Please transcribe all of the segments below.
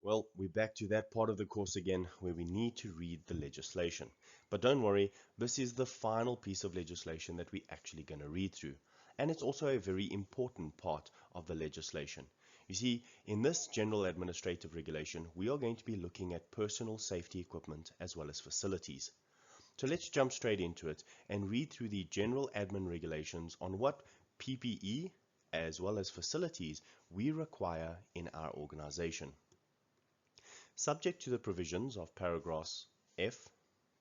Well, we're back to that part of the course again where we need to read the legislation. But don't worry, this is the final piece of legislation that we're actually going to read through. And it's also a very important part of the legislation. You see, in this general administrative regulation, we are going to be looking at personal safety equipment as well as facilities. So let's jump straight into it and read through the general admin regulations on what PPE as well as facilities we require in our organization. Subject to the provisions of paragraphs F,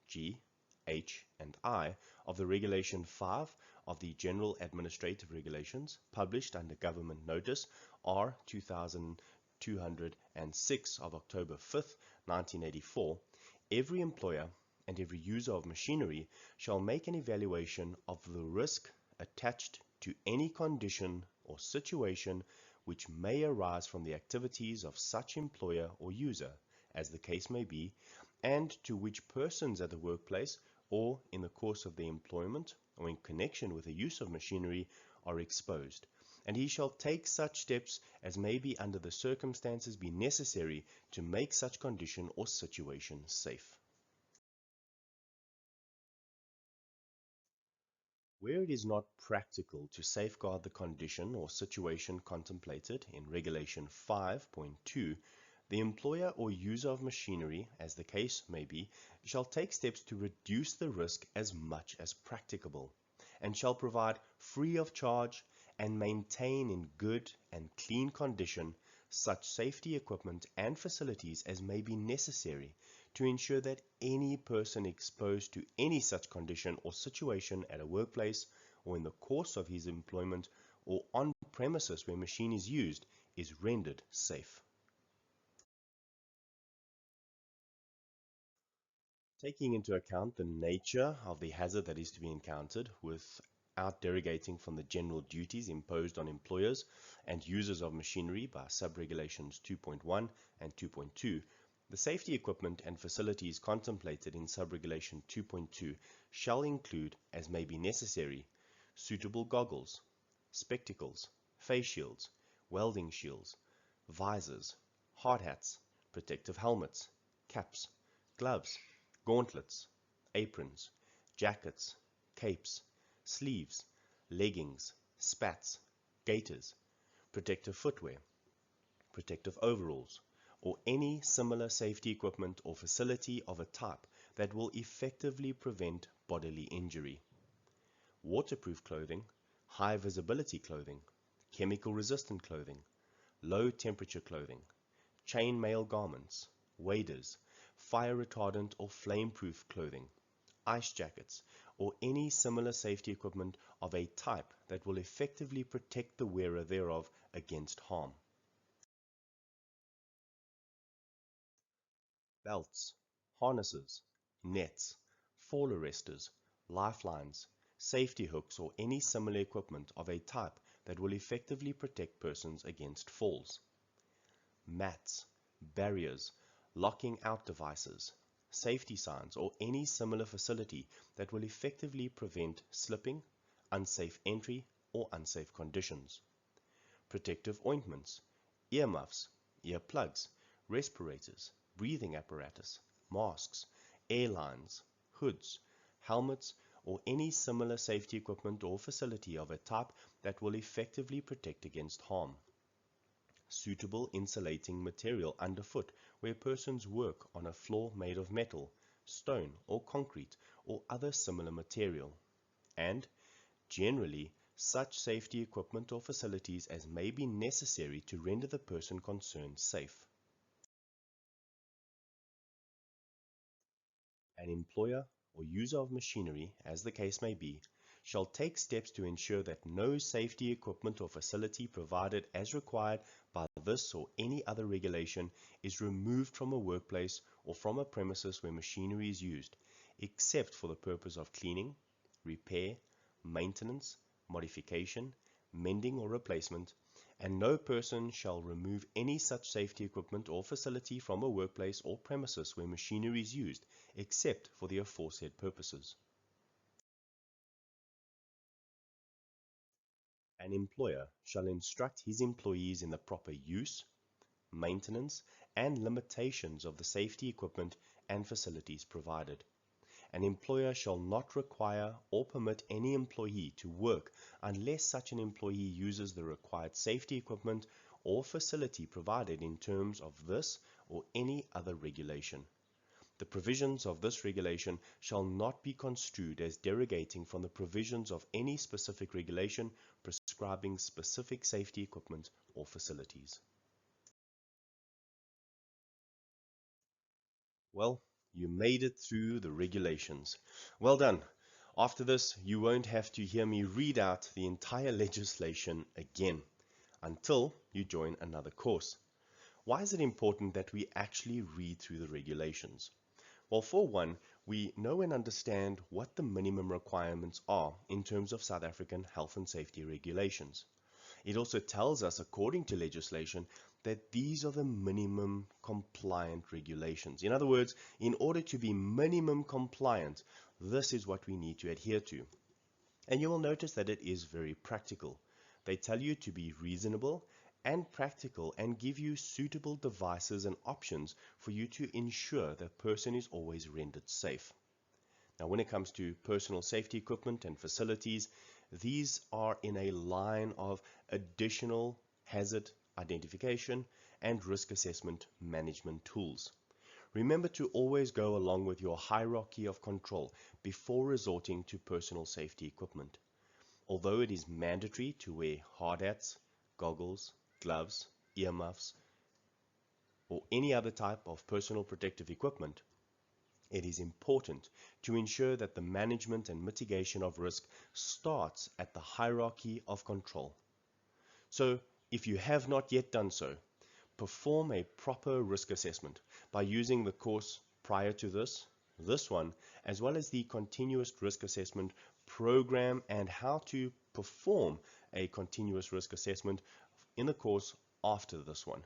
G, H, and I of the Regulation 5 of the General Administrative Regulations, published under Government Notice R 2206 of October 5th, 1984, every employer and every user of machinery shall make an evaluation of the risk attached to any condition or situation which may arise from the activities of such employer or user, as the case may be, and to which persons at the workplace or in the course of their employment or in connection with the use of machinery are exposed, and he shall take such steps as may be under the circumstances be necessary to make such condition or situation safe. Where it is not practical to safeguard the condition or situation contemplated in Regulation 5.2, the employer or user of machinery, as the case may be, shall take steps to reduce the risk as much as practicable, and shall provide free of charge and maintain in good and clean condition such safety equipment and facilities as may be necessary to ensure that any person exposed to any such condition or situation at a workplace or in the course of his employment or on premises where machine is used is rendered safe. Taking into account the nature of the hazard that is to be encountered without derogating from the general duties imposed on employers and users of machinery by sub-regulations 2.1 and 2.2, the safety equipment and facilities contemplated in sub-regulation 2.2 shall include, as may be necessary, suitable goggles, spectacles, face shields, welding shields, visors, hard hats, protective helmets, caps, gloves, gauntlets, aprons, jackets, capes, sleeves, leggings, spats, gaiters, protective footwear, protective overalls, or any similar safety equipment or facility of a type that will effectively prevent bodily injury. Waterproof clothing, high visibility clothing, chemical resistant clothing, low temperature clothing, chain mail garments, waders, fire retardant or flame-proof clothing, ice jackets, or any similar safety equipment of a type that will effectively protect the wearer thereof against harm. Belts, harnesses, nets, fall arresters, lifelines, safety hooks, or any similar equipment of a type that will effectively protect persons against falls. Mats, barriers, locking out devices, safety signs, or any similar facility that will effectively prevent slipping, unsafe entry, or unsafe conditions. Protective ointments, earmuffs, earplugs, respirators, breathing apparatus, masks, airlines, hoods, helmets, or any similar safety equipment or facility of a type that will effectively protect against harm. Suitable insulating material underfoot where persons work on a floor made of metal, stone, or concrete, or other similar material. And, generally, such safety equipment or facilities as may be necessary to render the person concerned safe. An employer or user of machinery, as the case may be, shall take steps to ensure that no safety equipment or facility provided as required by this or any other regulation is removed from a workplace or from a premises where machinery is used, except for the purpose of cleaning, repair, maintenance, modification, mending or replacement, and no person shall remove any such safety equipment or facility from a workplace or premises where machinery is used, except for the aforesaid purposes. An employer shall instruct his employees in the proper use, maintenance, and limitations of the safety equipment and facilities provided. An employer shall not require or permit any employee to work unless such an employee uses the required safety equipment or facility provided in terms of this or any other regulation. The provisions of this regulation shall not be construed as derogating from the provisions of any specific regulation prescribing specific safety equipment or facilities. Well, you made it through the regulations. Well done. After this, you won't have to hear me read out the entire legislation again until you join another course. Why is it important that we actually read through the regulations? Well, for one, we know and understand what the minimum requirements are in terms of South African health and safety regulations. It also tells us, according to legislation, that these are the minimum compliant regulations. In other words, in order to be minimum compliant, this is what we need to adhere to. And you will notice that it is very practical. They tell you to be reasonable and practical and give you suitable devices and options for you to ensure that person is always rendered safe. Now, when it comes to personal safety equipment and facilities, these are in a line of additional hazard identification and risk assessment management tools. Remember to always go along with your hierarchy of control before resorting to personal safety equipment. Although it is mandatory to wear hard hats, goggles, gloves, earmuffs, or any other type of personal protective equipment, it is important to ensure that the management and mitigation of risk starts at the hierarchy of control. So, if you have not yet done so, perform a proper risk assessment by using the course prior to this one, as well as the continuous risk assessment program and how to perform a continuous risk assessment in the course after this one.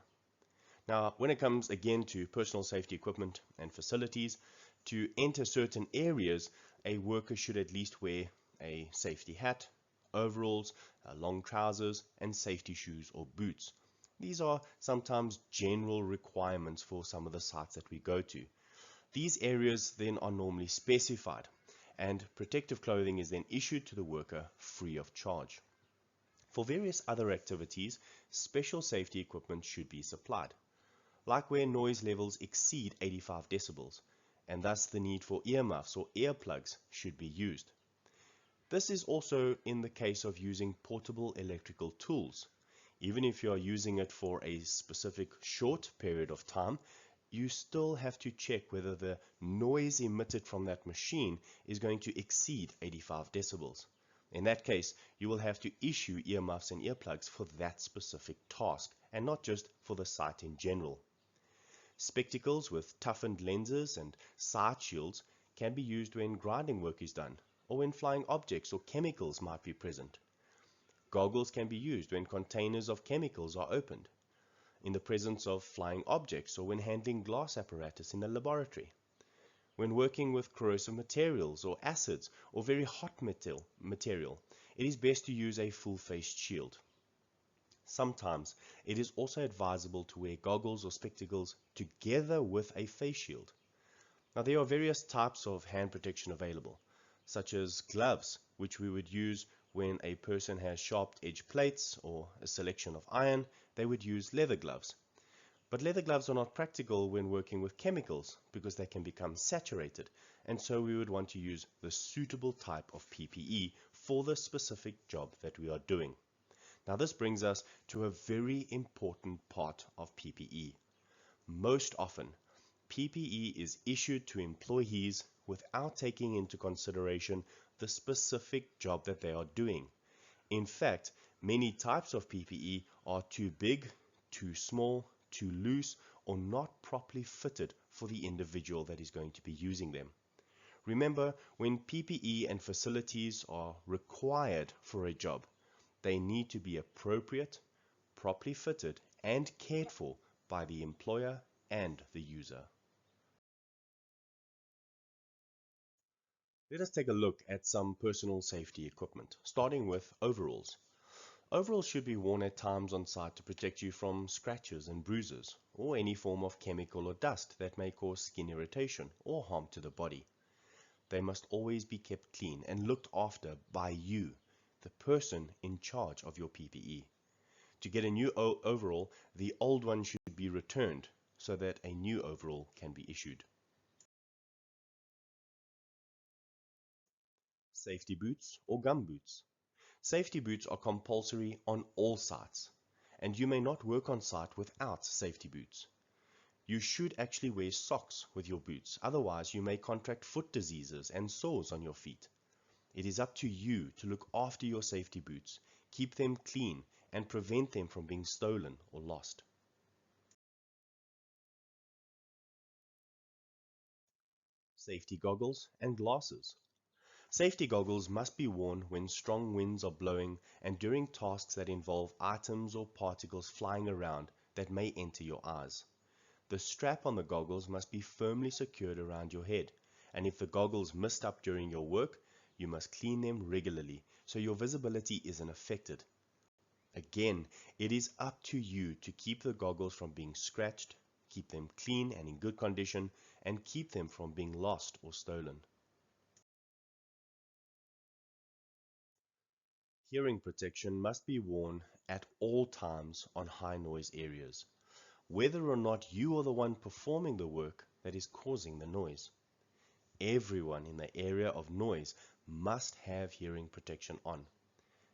Now, when it comes again to personal safety equipment and facilities, to enter certain areas, a worker should at least wear a safety hat, overalls, long trousers, and safety shoes or boots. These are sometimes general requirements for some of the sites that we go to. These areas then are normally specified, and protective clothing is then issued to the worker free of charge. For various other activities, special safety equipment should be supplied, like where noise levels exceed 85 decibels, and thus the need for earmuffs or earplugs should be used. This is also in the case of using portable electrical tools. Even if you are using it for a specific short period of time, you still have to check whether the noise emitted from that machine is going to exceed 85 decibels. In that case, you will have to issue earmuffs and earplugs for that specific task, and not just for the site in general. Spectacles with toughened lenses and sight shields can be used when grinding work is done, or when flying objects or chemicals might be present. Goggles can be used when containers of chemicals are opened, in the presence of flying objects, or when handling glass apparatus in a laboratory. When working with corrosive materials or acids or very hot material, it is best to use a full-faced shield. Sometimes it is also advisable to wear goggles or spectacles together with a face shield. Now, there are various types of hand protection available, such as gloves, which we would use when a person has sharp edge plates or a selection of iron. They would use leather gloves. But leather gloves are not practical when working with chemicals because they can become saturated, and so we would want to use the suitable type of PPE for the specific job that we are doing. Now, this brings us to a very important part of PPE. Most often, PPE is issued to employees without taking into consideration the specific job that they are doing. In fact, many types of PPE are too big, too small, too loose, or not properly fitted for the individual that is going to be using them. Remember, when PPE and facilities are required for a job, they need to be appropriate, properly fitted, and cared for by the employer and the user. Let us take a look at some personal safety equipment, starting with overalls. Overalls should be worn at times on site to protect you from scratches and bruises, or any form of chemical or dust that may cause skin irritation or harm to the body. They must always be kept clean and looked after by you, the person in charge of your PPE. To get a new overall, the old one should be returned so that a new overall can be issued. Safety boots or gum boots. Safety boots are compulsory on all sites, and you may not work on site without safety boots. You should actually wear socks with your boots, otherwise you may contract foot diseases and sores on your feet. It is up to you to look after your safety boots, keep them clean, and prevent them from being stolen or lost. Safety goggles and glasses. Safety goggles must be worn when strong winds are blowing and during tasks that involve items or particles flying around that may enter your eyes. The strap on the goggles must be firmly secured around your head, and if the goggles mist up during your work, you must clean them regularly so your visibility isn't affected. Again, it is up to you to keep the goggles from being scratched, keep them clean and in good condition, and keep them from being lost or stolen. Hearing protection must be worn at all times on high noise areas, whether or not you are the one performing the work that is causing the noise. Everyone in the area of noise must have hearing protection on,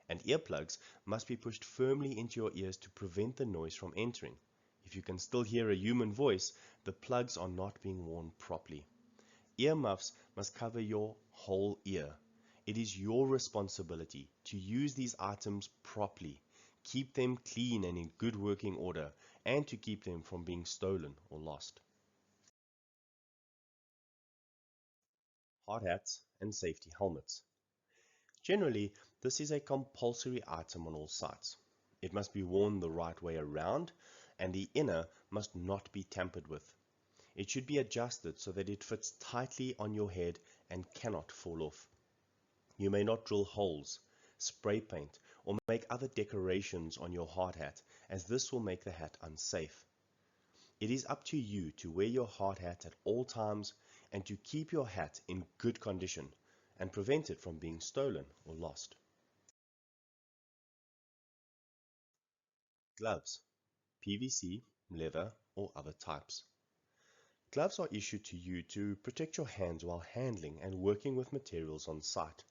and earplugs must be pushed firmly into your ears to prevent the noise from entering. If you can still hear a human voice, the plugs are not being worn properly. Earmuffs must cover your whole ear. It is your responsibility to use these items properly, keep them clean and in good working order, and to keep them from being stolen or lost. Hard hats and safety helmets. Generally, this is a compulsory item on all sites. It must be worn the right way around, and the inner must not be tampered with. It should be adjusted so that it fits tightly on your head and cannot fall off. You may not drill holes, spray paint, or make other decorations on your hard hat, as this will make the hat unsafe. It is up to you to wear your hard hat at all times and to keep your hat in good condition and prevent it from being stolen or lost. Gloves, PVC, leather, or other types. Gloves are issued to you to protect your hands while handling and working with materials on site.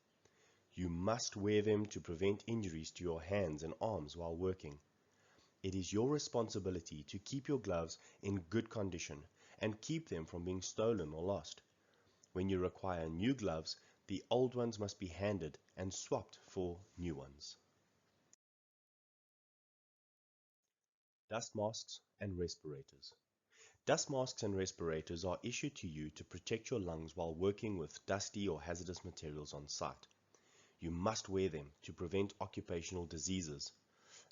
You must wear them to prevent injuries to your hands and arms while working. It is your responsibility to keep your gloves in good condition and keep them from being stolen or lost. When you require new gloves, the old ones must be handed and swapped for new ones. Dust masks and respirators. Dust masks and respirators are issued to you to protect your lungs while working with dusty or hazardous materials on site. You must wear them to prevent occupational diseases.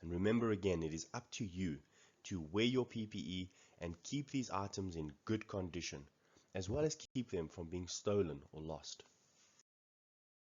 And remember again, it is up to you to wear your PPE and keep these items in good condition, as well as keep them from being stolen or lost.